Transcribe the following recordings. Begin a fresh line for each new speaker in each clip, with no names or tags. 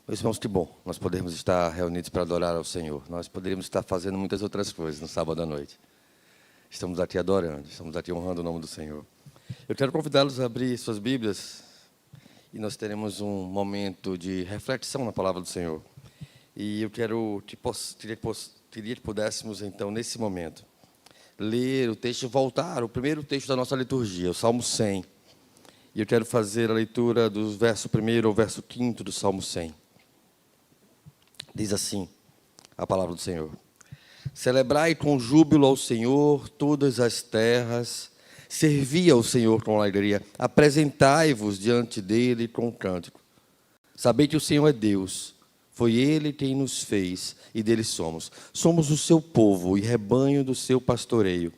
Meus irmãos, que bom nós podemos estar reunidos para adorar ao Senhor. Nós poderíamos estar fazendo muitas outras coisas no sábado à noite. Estamos aqui adorando, estamos aqui honrando o nome do Senhor. Eu quero convidá-los a abrir suas Bíblias e nós teremos um momento de reflexão na palavra do Senhor. E eu queria que pudéssemos, então, nesse momento, ler o texto e voltar ao primeiro texto da nossa liturgia, o Salmo 100. E eu quero fazer a leitura do verso 1 ao verso 5 do Salmo 100. Diz assim a palavra do Senhor: celebrai com júbilo ao Senhor todas as terras, servi ao Senhor com alegria, apresentai-vos diante dele com cântico. Sabei que o Senhor é Deus, foi Ele quem nos fez e dele somos. Somos o seu povo e rebanho do seu pastoreio.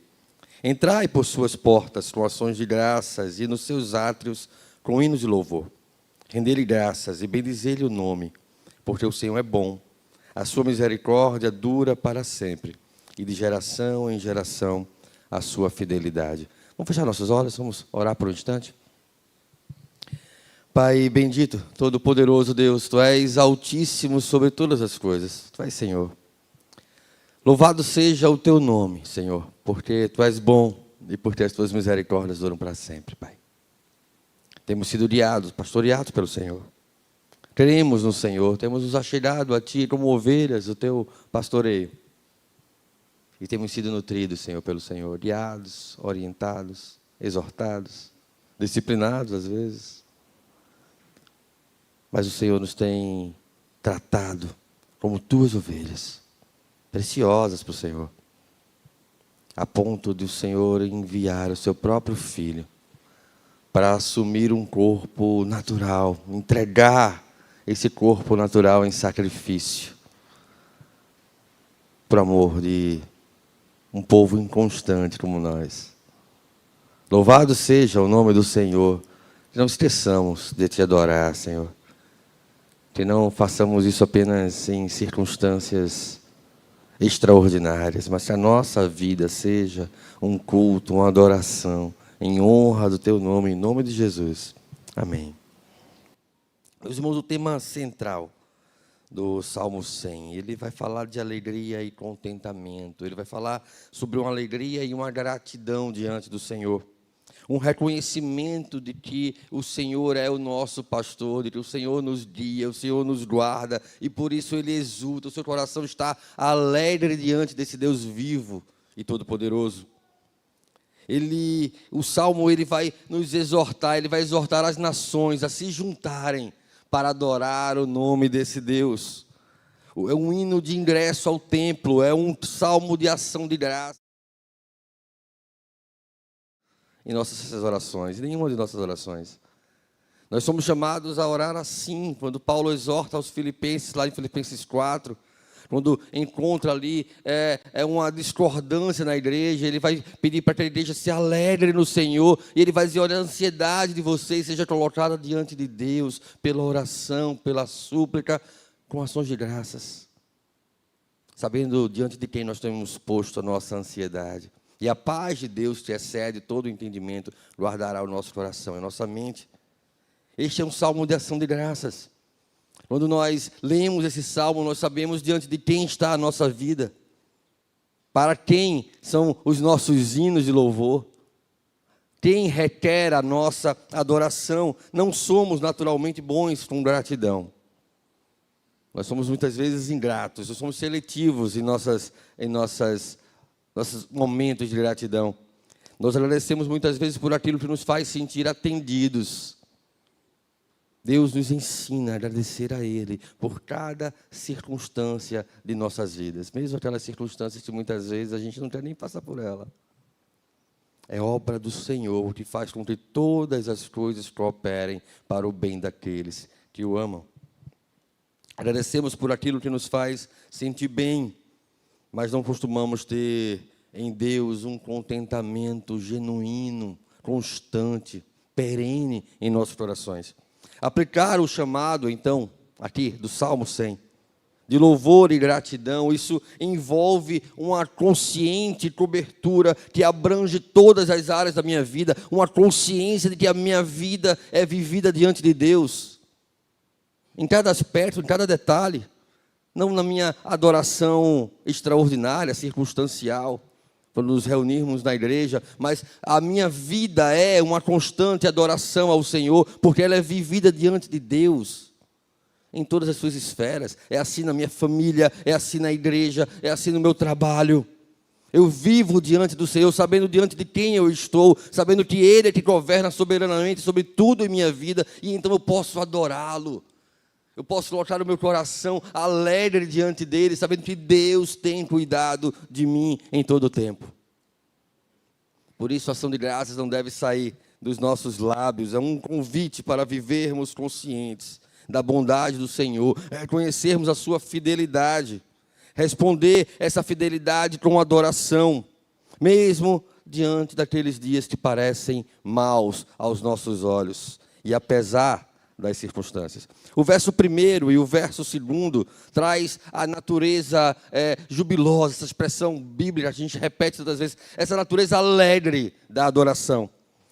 Entrai por suas portas com ações de graças e nos seus átrios com hinos de louvor. Rendei-lhe graças e bendizei-lhe o nome, porque o Senhor é bom. A sua misericórdia dura para sempre, e de geração em geração a sua fidelidade. Vamos fechar nossos olhos, vamos orar por um instante. Pai bendito, todo-poderoso Deus, Tu és altíssimo sobre todas as coisas. Tu és Senhor. Louvado seja o Teu nome, Senhor, porque Tu és bom e porque as Tuas misericórdias duram para sempre, Pai. Temos sido guiados, pastoreados pelo Senhor. Cremos no Senhor, temos nos achegado a Ti como ovelhas do Teu pastoreio. E temos sido nutridos, Senhor, pelo Senhor, guiados, orientados, exortados, disciplinados às vezes. Mas o Senhor nos tem tratado como Tuas ovelhas, preciosas para o Senhor, a ponto de o Senhor enviar o Seu próprio Filho para assumir um corpo natural, entregar esse corpo natural em sacrifício, por amor de um povo inconstante como nós. Louvado seja o nome do Senhor. Que não esqueçamos de Te adorar, Senhor. Que não façamos isso apenas em circunstâncias extraordinárias, mas que a nossa vida seja um culto, uma adoração, em honra do Teu nome, em nome de Jesus. Amém. Meus irmãos, o tema central do Salmo 100, ele vai falar de alegria e contentamento. Ele vai falar sobre uma alegria e uma gratidão diante do Senhor. Um reconhecimento de que o Senhor é o nosso pastor, de que o Senhor nos guia, o Senhor nos guarda, e por isso Ele exulta, o seu coração está alegre diante desse Deus vivo e todo-poderoso. O Salmo ele vai nos exortar, ele vai exortar as nações a se juntarem para adorar o nome desse Deus. É um hino de ingresso ao templo, é um salmo de ação de graça. Em nossas orações, em nenhuma de nossas orações. Nós somos chamados a orar assim, quando Paulo exorta aos Filipenses, lá em Filipenses 4, quando encontra ali uma discordância na igreja, ele vai pedir para que a igreja se alegre no Senhor, e ele vai dizer: olha, a ansiedade de vocês seja colocada diante de Deus, pela oração, pela súplica, com ações de graças, sabendo diante de quem nós temos posto a nossa ansiedade. E a paz de Deus, que excede todo o entendimento, guardará o nosso coração e a nossa mente. Este é um salmo de ação de graças. Quando nós lemos esse salmo, nós sabemos diante de quem está a nossa vida, para quem são os nossos hinos de louvor, quem requer a nossa adoração. Não somos naturalmente bons com gratidão. Nós somos muitas vezes ingratos, nós somos seletivos em nossos momentos de gratidão. Nós agradecemos muitas vezes por aquilo que nos faz sentir atendidos. Deus nos ensina a agradecer a Ele por cada circunstância de nossas vidas, mesmo aquelas circunstâncias que muitas vezes a gente não quer nem passar por ela. É obra do Senhor que faz com que todas as coisas cooperem para o bem daqueles que o amam. Agradecemos por aquilo que nos faz sentir bem, mas não costumamos ter em Deus um contentamento genuíno, constante, perene em nossos corações. Aplicar o chamado, então, aqui do Salmo 100, de louvor e gratidão, isso envolve uma consciente cobertura que abrange todas as áreas da minha vida, uma consciência de que a minha vida é vivida diante de Deus. em cada aspecto, em cada detalhe. Não na minha adoração extraordinária, circunstancial, quando nos reunirmos na igreja, mas a minha vida é uma constante adoração ao Senhor, porque ela é vivida diante de Deus, em todas as suas esferas. É assim na minha família, é assim na igreja, é assim no meu trabalho. Eu vivo diante do Senhor, sabendo diante de quem eu estou, sabendo que Ele é que governa soberanamente sobre tudo em minha vida, e então eu posso adorá-lo. Eu posso colocar o meu coração alegre diante dEle, sabendo que Deus tem cuidado de mim em todo o tempo. Por isso a ação de graças não deve sair dos nossos lábios. É um convite para vivermos conscientes da bondade do Senhor, reconhecermos a sua fidelidade, responder essa fidelidade com adoração, mesmo diante daqueles dias que parecem maus aos nossos olhos, e apesar das circunstâncias. O verso 1 e o verso 2 traz a natureza jubilosa, essa expressão bíblica, a gente repete todas as vezes, essa natureza alegre da adoração.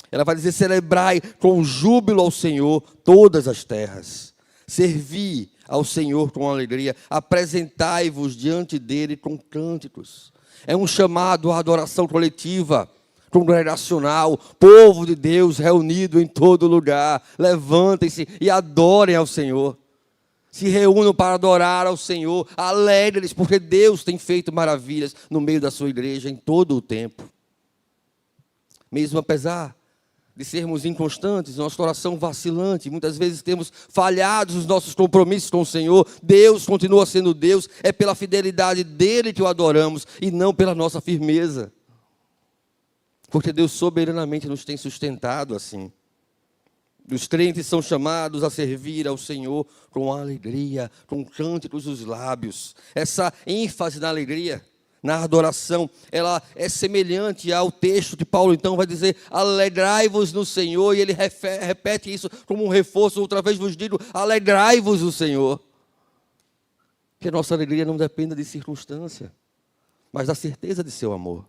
Ela vai dizer: celebrai com júbilo ao Senhor todas as terras, servi ao Senhor com alegria, apresentai-vos diante dele com cânticos. É um chamado à adoração coletiva, congregacional, povo de Deus reunido em todo lugar. Levantem-se e adorem ao Senhor. Se reúnam para adorar ao Senhor, alegres, porque Deus tem feito maravilhas no meio da sua igreja em todo o tempo. Mesmo apesar de sermos inconstantes, nosso coração vacilante, muitas vezes temos falhado nos nossos compromissos com o Senhor, Deus continua sendo Deus, é pela fidelidade dEle que o adoramos e não pela nossa firmeza. Porque Deus soberanamente nos tem sustentado assim. Os crentes são chamados a servir ao Senhor com alegria, com cânticos dos lábios. Essa ênfase na alegria, na adoração, ela é semelhante ao texto que Paulo então vai dizer: alegrai-vos no Senhor, e ele repete isso como um reforço. Outra vez vos digo: alegrai-vos no Senhor. Que a nossa alegria não dependa de circunstância, mas da certeza de seu amor.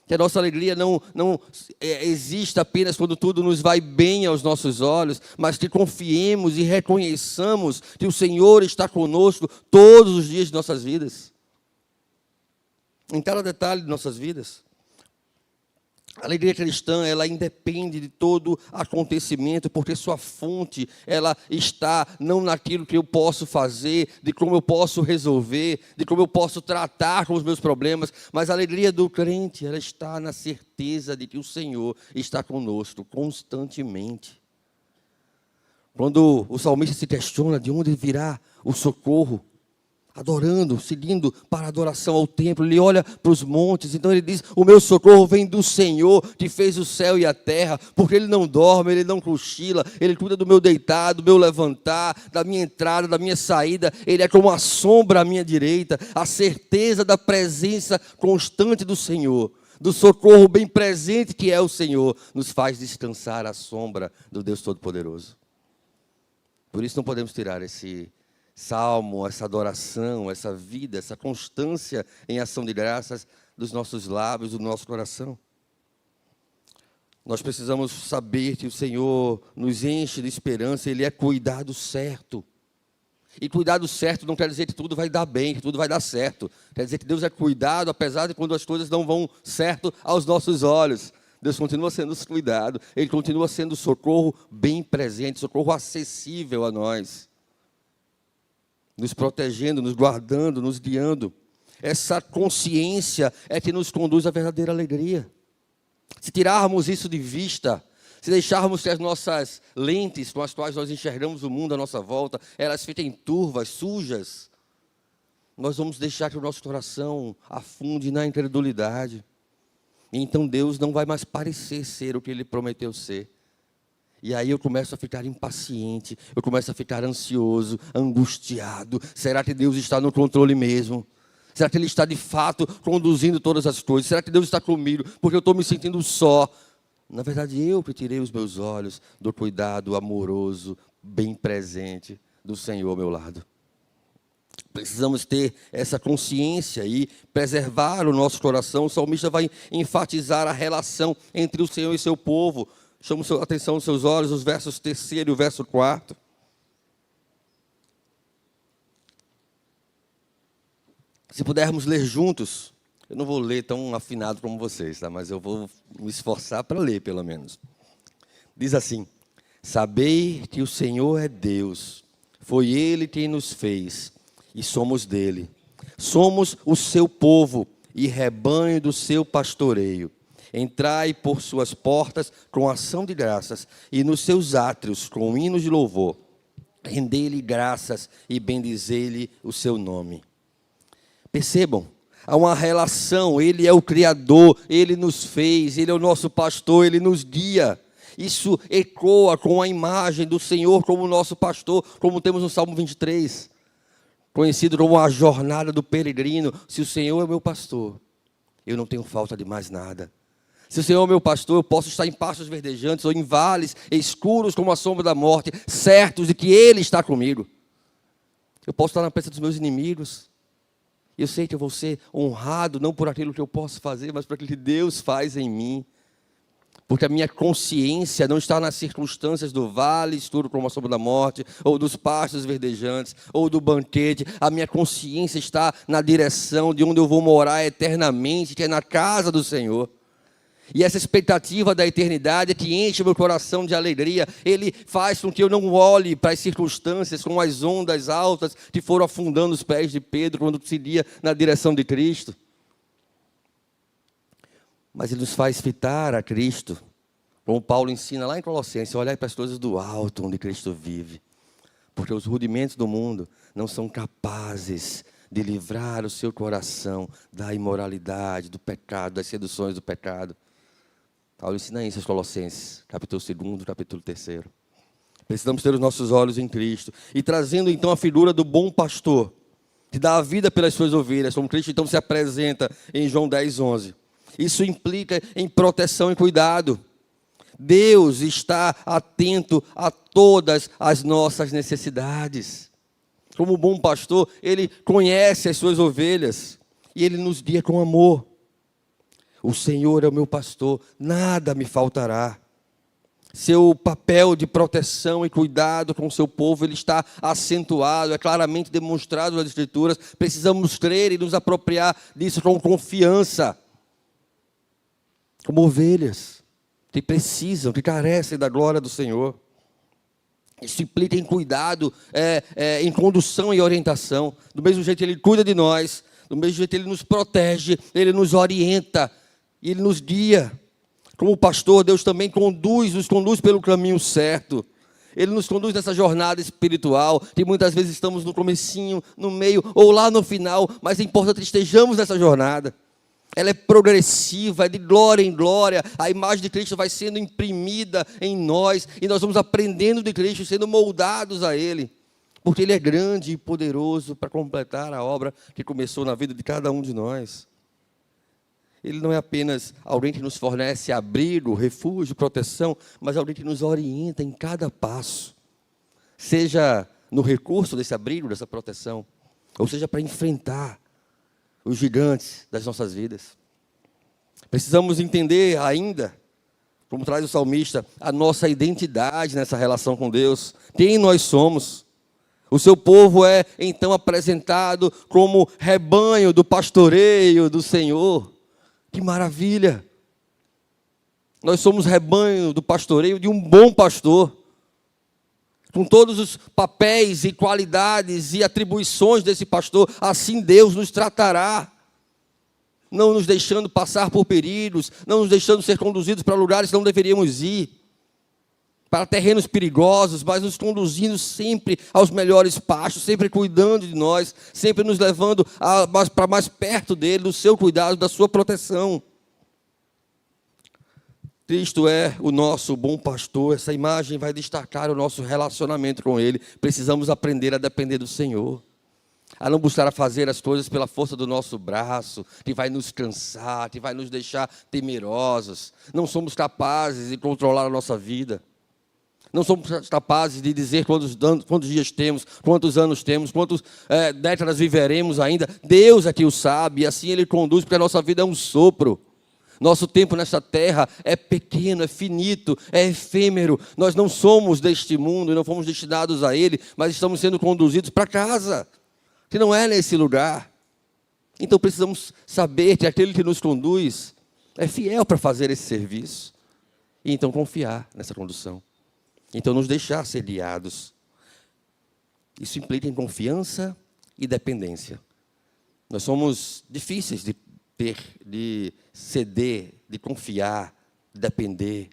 Que a nossa alegria não exista apenas quando tudo nos vai bem aos nossos olhos, mas que confiemos e reconheçamos que o Senhor está conosco todos os dias de nossas vidas. Em cada detalhe de nossas vidas. A alegria cristã, ela independe de todo acontecimento, porque sua fonte, ela está não naquilo que eu posso fazer, de como eu posso resolver, de como eu posso tratar com os meus problemas, mas a alegria do crente, ela está na certeza de que o Senhor está conosco constantemente. Quando o salmista se questiona de onde virá o socorro, adorando, seguindo para a adoração ao templo, ele olha para os montes, então ele diz: o meu socorro vem do Senhor, que fez o céu e a terra, porque Ele não dorme, Ele não cochila, Ele cuida do meu deitar, do meu levantar, da minha entrada, da minha saída, Ele é como a sombra à minha direita. A certeza da presença constante do Senhor, do socorro bem presente que é o Senhor, nos faz descansar à sombra do Deus Todo-Poderoso. Por isso não podemos tirar esse salmo, essa adoração, essa vida, essa constância em ação de graças dos nossos lábios, do nosso coração. Nós precisamos saber que o Senhor nos enche de esperança, Ele é cuidado certo. E cuidado certo não quer dizer que tudo vai dar bem, que tudo vai dar certo. Quer dizer que Deus é cuidado, apesar de quando as coisas não vão certo aos nossos olhos. Deus continua sendo cuidado, Ele continua sendo socorro bem presente, socorro acessível a nós. Nos protegendo, nos guardando, nos guiando. Essa consciência é que nos conduz à verdadeira alegria. Se tirarmos isso de vista, se deixarmos que as nossas lentes com as quais nós enxergamos o mundo à nossa volta, elas fiquem turvas, sujas, nós vamos deixar que o nosso coração afunde na incredulidade. E então Deus não vai mais parecer ser o que Ele prometeu ser. E aí eu começo a ficar impaciente, eu começo a ficar ansioso, angustiado. Será que Deus está no controle mesmo? Será que Ele está de fato conduzindo todas as coisas? Será que Deus está comigo? Porque eu estou me sentindo só. Na verdade, eu que tirei os meus olhos do cuidado amoroso, bem presente do Senhor ao meu lado. Precisamos ter essa consciência e preservar o nosso coração. O salmista vai enfatizar a relação entre o Senhor e seu povo. Chamo a atenção aos seus olhos, os versos 3º e o verso 4. Se pudermos ler juntos, eu não vou ler tão afinado como vocês, tá? Mas eu vou me esforçar para ler, pelo menos. Diz assim: sabei que o Senhor é Deus, foi Ele quem nos fez, e somos dele. Somos o seu povo e rebanho do seu pastoreio. Entrai por suas portas com ação de graças, e nos seus átrios com hinos de louvor. Rendei-lhe graças e bendizei-lhe o seu nome. Percebam, há uma relação, Ele é o Criador, Ele nos fez, Ele é o nosso pastor, Ele nos guia. Isso ecoa com a imagem do Senhor como nosso pastor, como temos no Salmo 23, conhecido como a jornada do peregrino. Se o Senhor é meu pastor, eu não tenho falta de mais nada. Se o Senhor é meu pastor, eu posso estar em pastos verdejantes ou em vales escuros como a sombra da morte, certos de que Ele está comigo. Eu posso estar na presença dos meus inimigos. Eu sei que eu vou ser honrado, não por aquilo que eu posso fazer, mas por aquilo que Deus faz em mim. Porque a minha consciência não está nas circunstâncias do vale escuro como a sombra da morte, ou dos pastos verdejantes, ou do banquete. A minha consciência está na direção de onde eu vou morar eternamente, que é na casa do Senhor. E essa expectativa da eternidade é que enche o meu coração de alegria. Ele faz com que eu não olhe para as circunstâncias com as ondas altas que foram afundando os pés de Pedro quando seguia na direção de Cristo. Mas Ele nos faz fitar a Cristo, como Paulo ensina lá em Colossenses, olhar para as coisas do alto, onde Cristo vive. Porque os rudimentos do mundo não são capazes de livrar o seu coração da imoralidade, do pecado, das seduções do pecado. Paulo ensina isso aos Colossenses, capítulo 2, capítulo 3. Precisamos ter os nossos olhos em Cristo. E trazendo então a figura do bom pastor, que dá a vida pelas suas ovelhas, como Cristo então se apresenta em João 10:11. Isso implica em proteção e cuidado. Deus está atento a todas as nossas necessidades. Como bom pastor, Ele conhece as suas ovelhas e Ele nos guia com amor. O Senhor é o meu pastor, nada me faltará. Seu papel de proteção e cuidado com o seu povo, ele está acentuado, é claramente demonstrado nas Escrituras. Precisamos crer e nos apropriar disso com confiança. Como ovelhas que precisam, que carecem da glória do Senhor. Isso implica em cuidado, em condução e orientação. Do mesmo jeito que Ele cuida de nós, do mesmo jeito que Ele nos protege, Ele nos orienta, e Ele nos guia. Como pastor, Deus também nos conduz pelo caminho certo. Ele nos conduz nessa jornada espiritual, que muitas vezes estamos no comecinho, no meio, ou lá no final, mas é importante que estejamos nessa jornada. Ela é progressiva, é de glória em glória. A imagem de Cristo vai sendo imprimida em nós, e nós vamos aprendendo de Cristo, sendo moldados a Ele. Porque Ele é grande e poderoso para completar a obra que começou na vida de cada um de nós. Ele não é apenas alguém que nos fornece abrigo, refúgio, proteção, mas alguém que nos orienta em cada passo. Seja no recurso desse abrigo, dessa proteção, ou seja para enfrentar os gigantes das nossas vidas. Precisamos entender ainda, como traz o salmista, a nossa identidade nessa relação com Deus. Quem nós somos. O seu povo é então apresentado como rebanho do pastoreio do Senhor. Que maravilha! Nós somos rebanho do pastoreio de um bom pastor, com todos os papéis e qualidades e atribuições desse pastor. Assim Deus nos tratará, não nos deixando passar por perigos, não nos deixando ser conduzidos para lugares que não deveríamos ir, para terrenos perigosos, mas nos conduzindo sempre aos melhores pastos, sempre cuidando de nós, sempre nos levando para mais perto dele, do seu cuidado, da sua proteção. Cristo é o nosso bom pastor. Essa imagem vai destacar o nosso relacionamento com Ele. Precisamos aprender a depender do Senhor, a não buscar a fazer as coisas pela força do nosso braço, que vai nos cansar, que vai nos deixar temerosos. Não somos capazes de controlar a nossa vida. Não somos capazes de dizer quantos dias temos, quantos anos temos, quantas décadas viveremos ainda. Deus é que o sabe, e assim Ele conduz, porque a nossa vida é um sopro. Nosso tempo nessa terra é pequeno, é finito, é efêmero. Nós não somos deste mundo e não fomos destinados a ele, mas estamos sendo conduzidos para casa, que não é nesse lugar. Então precisamos saber que aquele que nos conduz é fiel para fazer esse serviço. E então confiar nessa condução. Então nos deixar ser guiados. Isso implica em confiança e dependência. Nós somos difíceis de ceder, de confiar, de depender.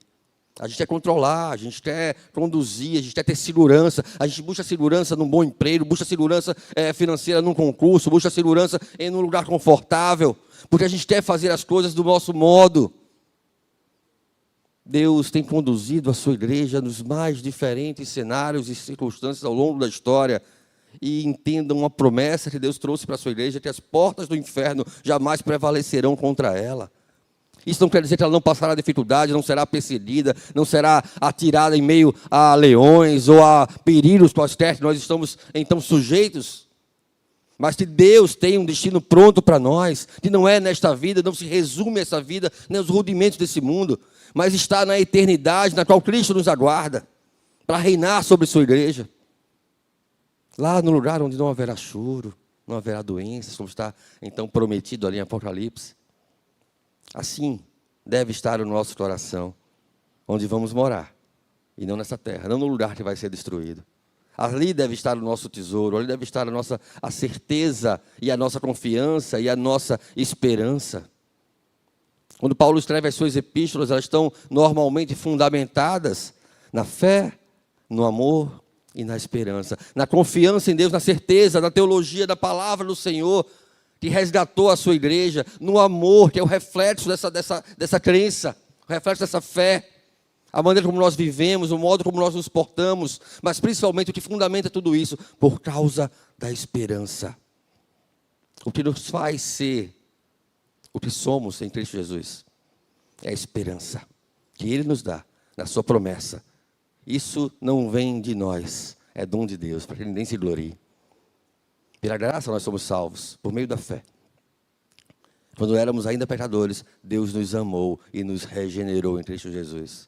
A gente quer controlar, a gente quer conduzir, a gente quer ter segurança. A gente busca segurança num bom emprego, busca segurança financeira num concurso, busca segurança em um lugar confortável, porque a gente quer fazer as coisas do nosso modo. Deus tem conduzido a sua igreja nos mais diferentes cenários e circunstâncias ao longo da história. E entendam uma promessa que Deus trouxe para a sua igreja, que as portas do inferno jamais prevalecerão contra ela. Isso não quer dizer que ela não passará dificuldade, não será perseguida, não será atirada em meio a leões ou a perigos quaisquer que nós estamos então sujeitos. Mas que Deus tem um destino pronto para nós, que não é nesta vida, não se resume essa vida, nem os rudimentos desse mundo, mas está na eternidade, na qual Cristo nos aguarda, para reinar sobre sua igreja. Lá no lugar onde não haverá choro, não haverá doenças, como está então prometido ali em Apocalipse. Assim deve estar o nosso coração, onde vamos morar, e não nessa terra, não no lugar que vai ser destruído. Ali deve estar o nosso tesouro, ali deve estar a certeza e a nossa confiança e a nossa esperança. Quando Paulo escreve as suas epístolas, elas estão normalmente fundamentadas na fé, no amor e na esperança, na confiança em Deus, na certeza, na teologia da palavra do Senhor, que resgatou a sua igreja, no amor, que é o reflexo dessa crença, o reflexo dessa fé, a maneira como nós vivemos, o modo como nós nos portamos, mas principalmente o que fundamenta tudo isso, por causa da esperança. O que nos faz ser o que somos em Cristo Jesus é a esperança que Ele nos dá na sua promessa. Isso não vem de nós, é dom de Deus, para que ninguém se glorie. Pela graça nós somos salvos, por meio da fé. Quando éramos ainda pecadores, Deus nos amou e nos regenerou em Cristo Jesus.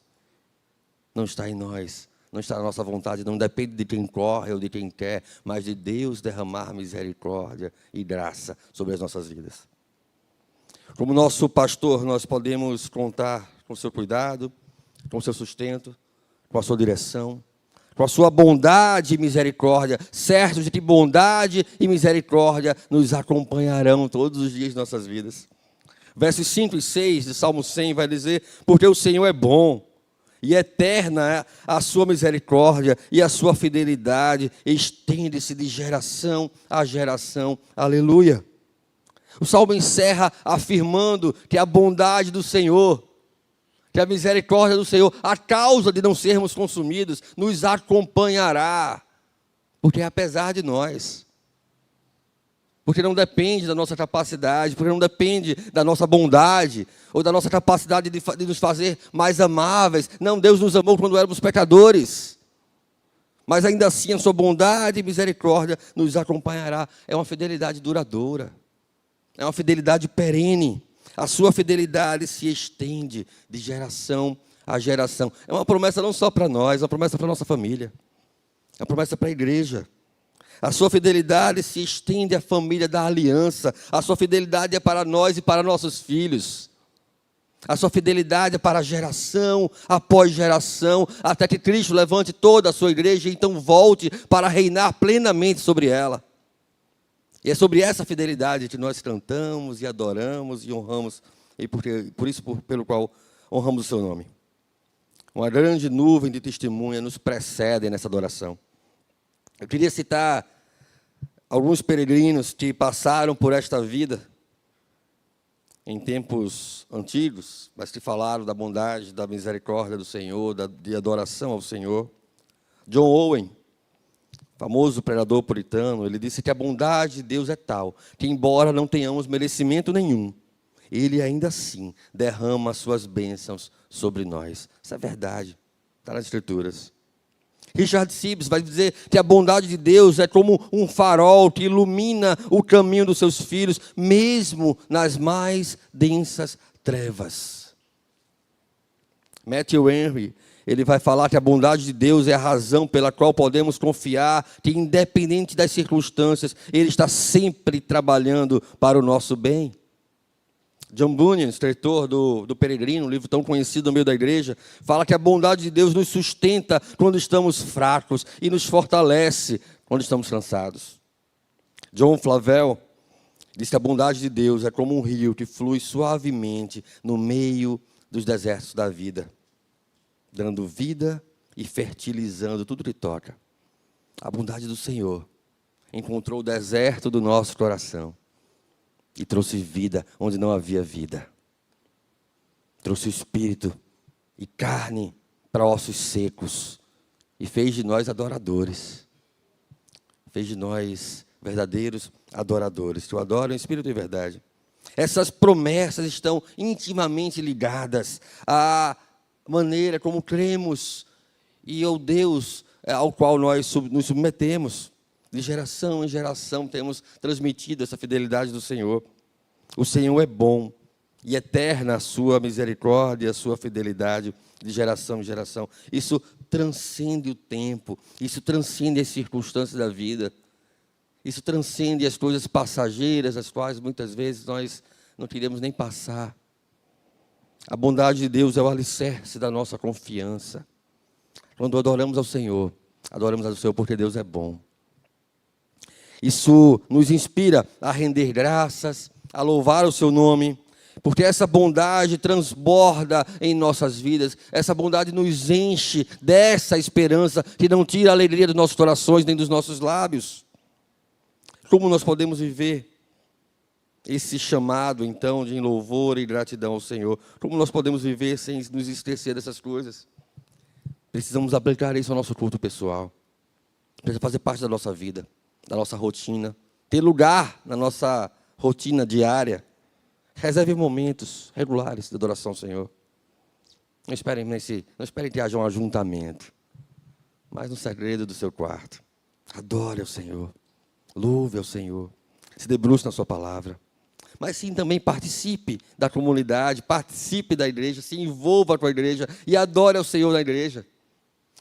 Não está em nós, não está na nossa vontade, não depende de quem corre ou de quem quer, mas de Deus derramar misericórdia e graça sobre as nossas vidas. Como nosso pastor, nós podemos contar com o seu cuidado, com o seu sustento, com a sua direção, com a sua bondade e misericórdia, certos de que bondade e misericórdia nos acompanharão todos os dias de nossas vidas. Versos 5 e 6 de Salmo 100 vai dizer: porque o Senhor é bom, e eterna é a sua misericórdia, e a sua fidelidade estende-se de geração a geração. Aleluia. O Salmo encerra afirmando que a bondade do Senhor, que a misericórdia do Senhor, a causa de não sermos consumidos, nos acompanhará, porque é apesar de nós, porque não depende da nossa capacidade, porque não depende da nossa bondade, ou da nossa capacidade de nos fazer mais amáveis. Não, Deus nos amou quando éramos pecadores, mas ainda assim a sua bondade e misericórdia nos acompanhará. É uma fidelidade duradoura, é uma fidelidade perene. A sua fidelidade se estende de geração a geração. É uma promessa não só para nós, é uma promessa para a nossa família. É uma promessa para a igreja. A sua fidelidade se estende à família da aliança. A sua fidelidade é para nós e para nossos filhos. A sua fidelidade é para geração após geração, até que Cristo levante toda a sua igreja e então volte para reinar plenamente sobre ela. E é sobre essa fidelidade que nós cantamos e adoramos e honramos, e por isso pelo qual honramos o seu nome. Uma grande nuvem de testemunha nos precede nessa adoração. Eu queria citar alguns peregrinos que passaram por esta vida em tempos antigos, mas que falaram da bondade, da misericórdia do Senhor, de adoração ao Senhor. John Owen, famoso pregador puritano, ele disse que a bondade de Deus é tal, que embora não tenhamos merecimento nenhum, Ele ainda assim derrama as suas bênçãos sobre nós. Isso é verdade, está nas Escrituras. Richard Sibbes vai dizer que a bondade de Deus é como um farol que ilumina o caminho dos seus filhos, mesmo nas mais densas trevas. Matthew Henry, Ele vai falar que a bondade de Deus é a razão pela qual podemos confiar que, independente das circunstâncias, Ele está sempre trabalhando para o nosso bem. John Bunyan, escritor do Peregrino, um livro tão conhecido no meio da igreja, fala que a bondade de Deus nos sustenta quando estamos fracos e nos fortalece quando estamos cansados. John Flavel diz que a bondade de Deus é como um rio que flui suavemente no meio dos desertos da vida, dando vida e fertilizando tudo que toca. A bondade do Senhor encontrou o deserto do nosso coração e trouxe vida onde não havia vida. Trouxe o espírito e carne para ossos secos e fez de nós adoradores. Fez de nós verdadeiros adoradores, que o adoram em espírito e verdade. Essas promessas estão intimamente ligadas à maneira como cremos e ao Deus ao qual nós nos submetemos. De geração em geração temos transmitido essa fidelidade do Senhor. O Senhor é bom e eterna a sua misericórdia, a sua fidelidade de geração em geração. Isso transcende o tempo, isso transcende as circunstâncias da vida. Isso transcende as coisas passageiras, as quais muitas vezes nós não queremos nem passar. A bondade de Deus é o alicerce da nossa confiança. Quando adoramos ao Senhor porque Deus é bom. Isso nos inspira a render graças, a louvar o seu nome, porque essa bondade transborda em nossas vidas, essa bondade nos enche dessa esperança que não tira a alegria dos nossos corações nem dos nossos lábios. Como nós podemos viver esse chamado, então, de louvor e gratidão ao Senhor? Como nós podemos viver sem nos esquecer dessas coisas? Precisamos aplicar isso ao nosso culto pessoal. Precisa fazer parte da nossa vida, da nossa rotina. Ter lugar na nossa rotina diária. Reserve momentos regulares de adoração ao Senhor. Não esperem que haja um ajuntamento, mas no segredo do seu quarto. Adore ao Senhor. Louve ao Senhor, se debruce na sua palavra. Mas sim, também participe da comunidade, participe da igreja, se envolva com a igreja e adore ao Senhor na igreja.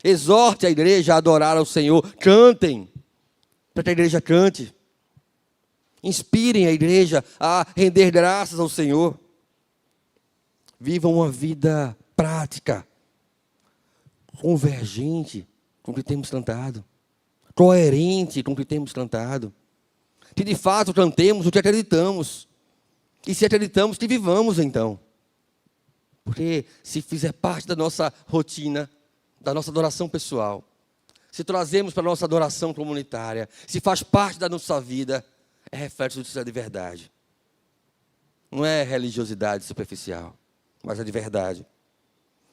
Exorte a igreja a adorar ao Senhor. Cantem, para que a igreja cante. Inspirem a igreja a render graças ao Senhor. Vivam uma vida prática, convergente com o que temos cantado. Coerente com o que temos cantado. Que de fato cantemos o que acreditamos. E se acreditamos, que vivamos então. Porque se fizer parte da nossa rotina, da nossa adoração pessoal, se trazemos para a nossa adoração comunitária, se faz parte da nossa vida, é reflexo disso de verdade. Não é religiosidade superficial, mas é de verdade.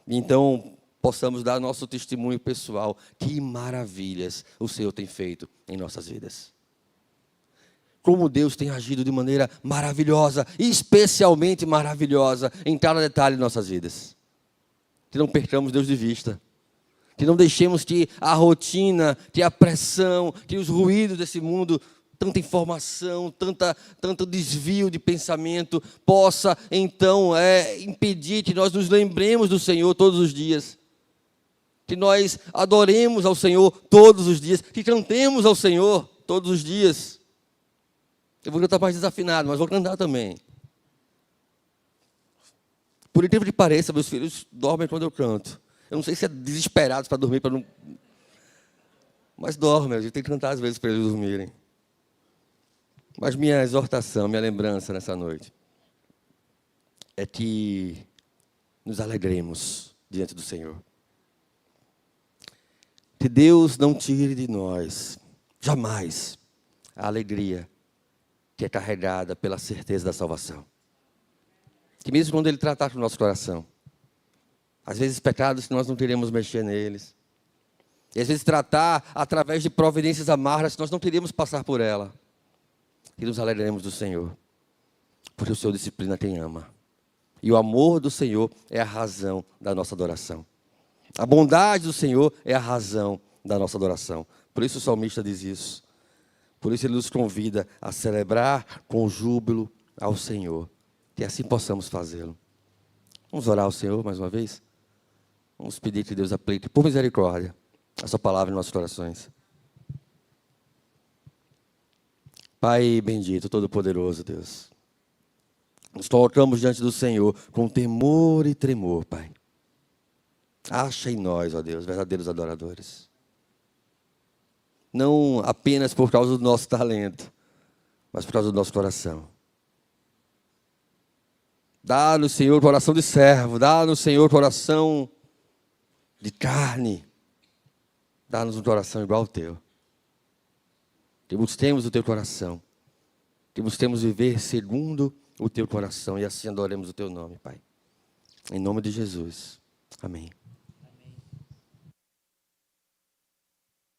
E então possamos dar nosso testemunho pessoal. Que maravilhas o Senhor tem feito em nossas vidas. Como Deus tem agido de maneira maravilhosa, especialmente maravilhosa, em cada detalhe de nossas vidas. Que não percamos Deus de vista. Que não deixemos que a rotina, que a pressão, que os ruídos desse mundo, tanta informação, tanto desvio de pensamento, possa então impedir que nós nos lembremos do Senhor todos os dias. Que nós adoremos ao Senhor todos os dias, que cantemos ao Senhor todos os dias. Eu vou cantar mais desafinado, mas vou cantar também. Por incrível que pareça, meus filhos dormem quando eu canto. Eu não sei se é desesperados para dormir, para não... mas dormem, a gente tem que cantar às vezes para eles dormirem. Mas minha exortação, minha lembrança nessa noite é que nos alegremos diante do Senhor. Que Deus não tire de nós, jamais, a alegria que é carregada pela certeza da salvação. Que mesmo quando Ele tratar com o nosso coração, às vezes pecados que nós não queremos mexer neles, e às vezes tratar através de providências amargas que nós não queríamos passar por ela, que nos alegremos do Senhor, porque o Senhor disciplina quem ama. E o amor do Senhor é a razão da nossa adoração. A bondade do Senhor é a razão da nossa adoração. Por isso o salmista diz isso. Por isso ele nos convida a celebrar com júbilo ao Senhor. Que assim possamos fazê-lo. Vamos orar ao Senhor mais uma vez? Vamos pedir que Deus aplique, por misericórdia, a sua palavra em nossos corações. Pai bendito, todo-poderoso Deus, nos colocamos diante do Senhor com temor e tremor, Pai. Acha em nós, ó Deus, verdadeiros adoradores. Não apenas por causa do nosso talento, mas por causa do nosso coração. Dá-nos, Senhor, coração de servo. Dá-nos, Senhor, coração de carne. Dá-nos um coração igual ao teu. Que busquemos o teu coração. Que busquemos viver segundo o teu coração. E assim adoremos o teu nome, Pai. Em nome de Jesus. Amém.